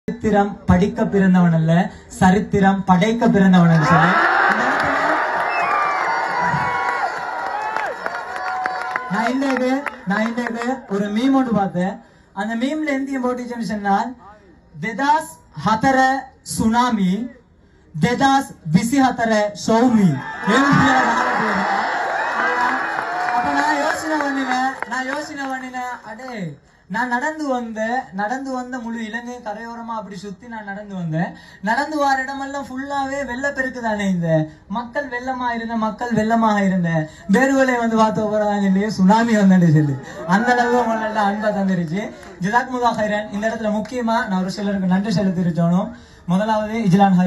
சரித்திரம் படிக்க பிறந்தவன் அல்ல, சரித்திரம் படைக்க பிறந்தவன் சொல்லி நான் இந்த ஒரு மீம் ஒன்று பார்த்தேன். அந்த மீம்ல எந்த போட்டுச்சுன்னு சொன்னால், දෙදස් 4 சுனாமி, 2024 சௌமி. அப்ப நான் யோசனை பண்ணினேன், அடே நான் நடந்து வந்த முழு இலங்கை கரையோரமா அப்படி சுத்தி நான் நடந்து வர இடமெல்லாம் ஃபுல்லாவே வெள்ளப்பெருக்கு தானே. இந்த மக்கள் வெள்ளமாக இருந்த பேருவலை வந்து பார்த்து போறாங்க இல்லையே, சுனாமி வந்து சொல்லி அந்த அளவு உங்களெல்லாம் அன்பா தந்துருச்சு. ஜிதாக் முதா ஹைரன். இந்த இடத்துல முக்கியமா நான் ஒரு சிலருக்கு நன்றி செலுத்திருச்சோனும். முதலாவது இஜ்லான்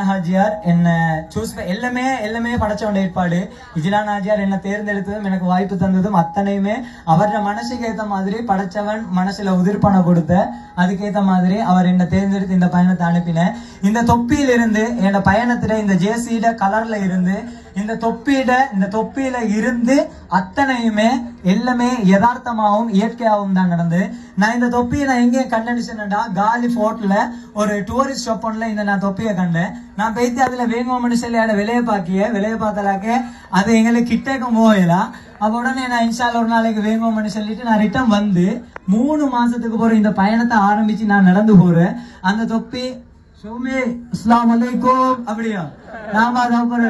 ஹாஜியார் என்ன சூஸ் எல்லாமே படைச்சவன் ஏற்பாடு. இஜ்லான் ஹாஜியார் என்ன தேர்ந்தெடுத்ததும் எனக்கு வாய்ப்பு தந்ததும் அத்தனையுமே அவரோட மனசுக்கு ஏத்த மாதிரி படைச்சவன் மனசுல உதிர்ப்பனை கொடுத்த அதுக்கேத்த மாதிரி அவர் என்ன தேர்ந்தெடுத்து இந்த பயணத்தை அனுப்பின. இந்த தொப்பியில இருந்து என்னோட பயணத்துல இந்த ஜேசியில கலர்ல இருந்து இந்த தொப்பியில இருந்து அத்தனையுமே எல்லாமே யதார்த்தமாகவும் இயற்கையாகவும் தான் நடந்து. நான் இந்த தொப்பியை நான் எங்கேயும் கண்டடிச்சேன்டா, காலி போர்ட்ல ஒரு டூரிஸ்ட் ஷாப் ஒன்ல இந்த நான் தொப்பியை கண்டேன். நான் போய்த்து அதுல வேங்குவோம்னு சொல்லி விலையை பார்த்தலாக்க அது எங்களுக்கு கிட்டக்கும் போகலாம். அப்ப உடனே நான் இன்ஷால்ல ஒரு நாளைக்கு வேங்குவோம்னு சொல்லிட்டு நான் ரிட்டர்ன் வந்து 3 மாசத்துக்கு போற இந்த பயணத்தை ஆரம்பிச்சு நான் நடந்து போறேன். அந்த தொப்பி சோமே அஸ்ஸலாமு அலைக்கும் அப்படியா நாம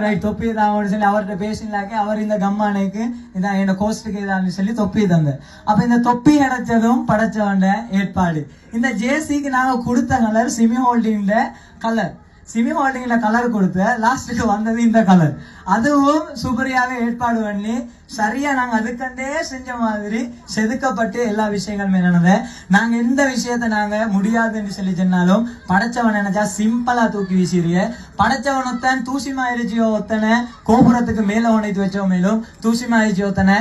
ரைட் தொப்பி தான் சொல்லி அவர்கிட்ட பேசினாக்க அவர் இந்த கம்மானைக்கு இதான் என் கோஸ்டுக்கு இதான்னு சொல்லி தொப்பி தந்த. அப்ப இந்த தொப்பி கிடைச்சதும் படைச்சவண்ட ஏற்பாடு. இந்த ஜேசிக்கு நாங்க கொடுத்த கலர் சிமி ஹோல்டிங்ல கலர் கொடுத்த லாஸ்ட்டுக்கு வந்தது இந்த கலர். அதுவும் சூப்பரியாக ஏற்பாடு பண்ணி சரியா நாங்க அதுக்கண்டே செஞ்ச மாதிரி செதுக்கப்பட்டு எல்லா விஷயங்களுமே நடந்த. நாங்க எந்த விஷயத்த நாங்க முடியாதுன்னு சொல்லி சொன்னாலும் படைச்சவன் நினைச்சா சிம்பிளா தூக்கி வீசிறிய. படைச்சவன் ஒத்தன் தூசிமாயிருச்சியோ ஒத்தனை கோபுரத்துக்கு மேல உணைத்து வச்சோ மேலும் தூசிமாயிருச்சி ஒத்தனை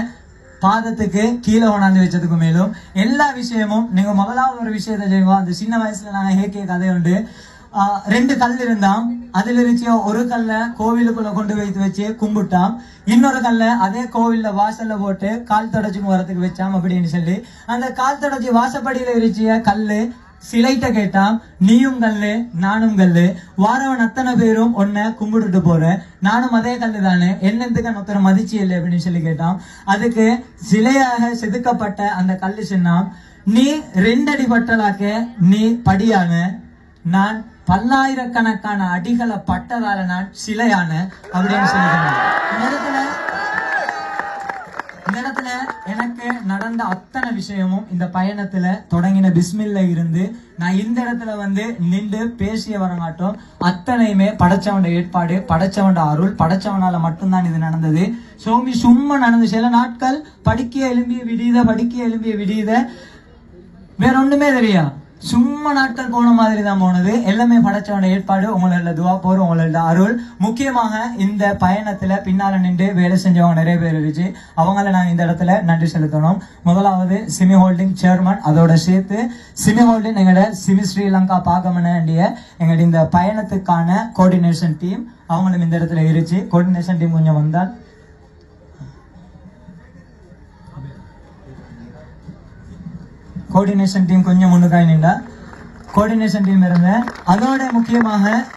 பாதத்துக்கு கீழே உணர்ந்து வச்சதுக்கு மேலும் எல்லா விஷயமும் நீங்க முதலாவது ஒரு விஷயத்த செய்வோம். அந்த சின்ன வயசுல நாங்க ஹேக்கே கதை உண்டு. 2 கல் இருந்தாம். அதுல இருந்துச்சு ஒரு கல்ல கோவிலுக்குள்ள கொண்டு வைத்து வச்சு கும்பிட்டாம். இன்னொரு கல்ல அதே கோவில்ல வாசல்ல போட்டு கால் தொடச்சுக்கு வரத்துக்கு வச்சாம் அப்படின்னு சொல்லி அந்த கால் தொடச்சி வாசப்படியில இருச்சிய கல்லு சிலைட்ட கேட்டாம், நீயும் கல்லு நானும் கல்லு, வாரவன் அத்தனை பேரும் ஒன்ன கும்பிட்டுட்டு போறேன், நானும் அதே கல்லு தானே, என்னத்துக்கு ஒருத்தர மதிச்சு இல்லை அப்படின்னு சொல்லி கேட்டான். அதுக்கு சிலையாக செதுக்கப்பட்ட அந்த கல்லு சொன்னாம், நீ 2 அடி பட்டலாக்க நீ படியான, நான் பல்லாயிரக்கணக்கான அடிகளை பட்டதால நான் சிலையான அப்படின்னு சொல்லிட்டாங்க. இந்த இடத்துல எனக்கு நடந்த அத்தனை விஷயமும் இந்த பயணத்துல தொடங்கின பிஸ்மில்ல இருந்து நான் இந்த இடத்துல வந்து நின்று பேசிய வரங்காட்டும் அத்தனையுமே படைச்சவன் ஏற்பாடு, படைச்சவன் அருள், படைச்சவனால மட்டும்தான் இது நடந்தது. சோமி சும்மா நடந்து சில நாட்கள் படிக்க எழும்பிய விடியத வேற ஒண்ணுமே தெரியா, சும்மா நாட்கள் போன மாதிரி தான் போனது. எல்லாமே படைச்சவன ஏற்பாடு, உங்களோட துவா போறோம், உங்களோட அருள். முக்கியமாக இந்த பயணத்துல பின்னால நின்று வேலை செஞ்சவங்க நிறைய பேர் இருந்துச்சு. அவங்கள நாங்க இந்த இடத்துல நன்றி செலுத்தணும். முதலாவது சிமி ஹோல்டிங் சேர்மன், அதோட சேர்த்து சிமி ஹோல்டிங் எங்களோட சிமி ஸ்ரீலங்கா பாகமண்டிய எங்களுடைய இந்த பயணத்துக்கான கோஆர்டினேஷன் டீம் அவங்களும் இந்த இடத்துல இருந்துச்சு. கோஆர்டினேஷன் டீம் கொஞ்சம் வந்தால் கோஆர்டினேஷன் டீம் கொஞ்சம் முன்னுக்காய் நின்றா கோஆர்டினேஷன் டீம் இருந்த. அதோட முக்கியமாக